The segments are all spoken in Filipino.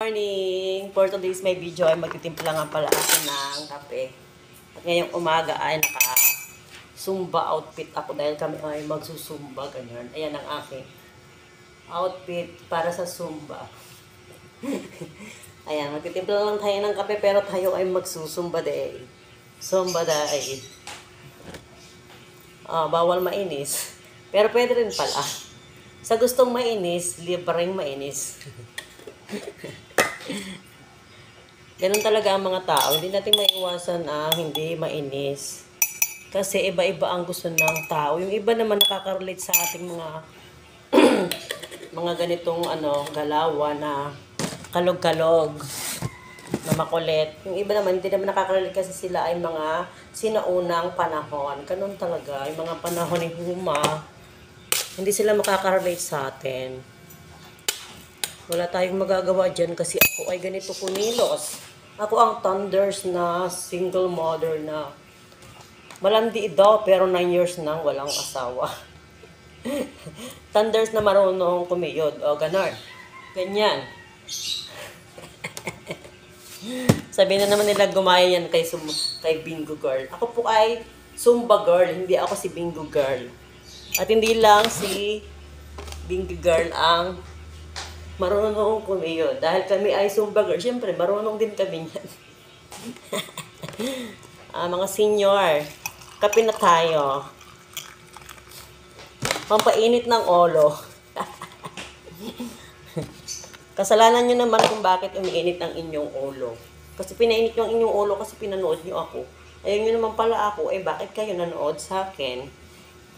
Morning! For today's may video ay magtitimpla nga pala ako ng kape. At ngayong umaga ay naka-Zumba outfit ako dahil kami ay magsusumba. Ganyan. Ayan ang aking outfit para sa Zumba. Ayan, magtitimpla lang tayo ng kape pero tayo ay magsusumba day. Zumba day. Bawal mainis. Pero pwede rin pala. Sa gustong mainis, libreng mainis. Ganun talaga ang mga tao. Hindi natin maiiwasan hindi mainis. Kasi iba-iba ang gusto ng tao. Yung iba naman nakaka-relate sa ating mga mga ganitong galawan na kalog-kalog na makulit. Yung iba naman hindi naman nakaka-relate kasi sila ay mga sinaunang panahon. Ganun talaga. Yung mga panahon ni Huma, hindi sila makaka-relate sa atin. Wala tayong magagawa dyan kasi ako ay ganito kunilos. Ako ang thunders na single mother na malandi daw pero 9 years nang walang asawa. Thunders na marunong kumiyod. O, ganon. Ganyan. Sabi na naman nila gumaya yan kay Bingo Girl. Ako po ay Zumba Girl, hindi ako si Bingo Girl. At hindi lang si Bingo Girl ang marunong kumiyod. Dahil kami ay Zumba Girl, syempre marunong din kami yan. Mga senior, kape na tayo. Pampainit ng ulo. Kasalanan nyo naman kung bakit umiinit ang inyong ulo. Kasi pinainit yung inyong ulo kasi pinanood nyo ako. Ayaw nyo naman pala ako, bakit kayo nanood sa akin?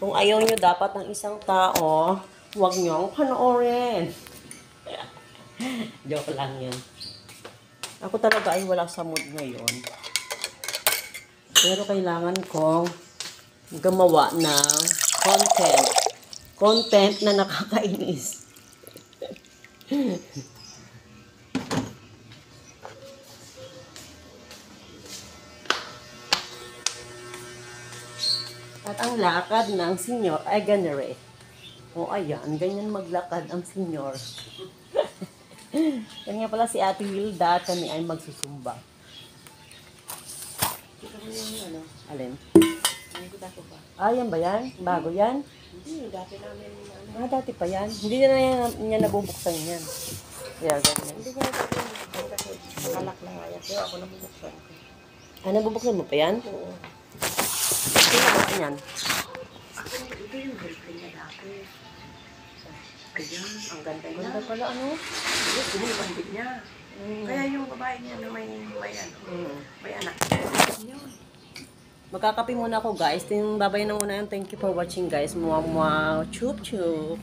Kung ayaw nyo dapat ng isang tao, huwag nyo panoorin. Joke lang yun. Ako talaga ay wala sa mood ngayon. Pero kailangan kong gumawa ng content. Content na nakakainis. At ang lakad ng senior ay ganere. O ayan, ganyan maglakad ang senior. Yan nga pala si Ate Hilda at kami ay magsusumba. Alin? Yan ba yan? Bago yan? Hindi, dati namin Dati pa yan. Hindi niya nabubuksan yan. Yeah, ganyan. Hindi ko nabubuksan kasi nakalak na nga yan. Pero ako nabubuksan ko. Nabubuksan mo pa yan? Oo. Sino ba yan? Ito yung girlfriend niya dati. Ayan, ang ganda niya. Ganda pala Ito yung bandit niya. Kaya yung babae niya na may anak. Yun. Magkakape muna ako guys. Babayan na muna yung thank you for watching guys. Chup chup.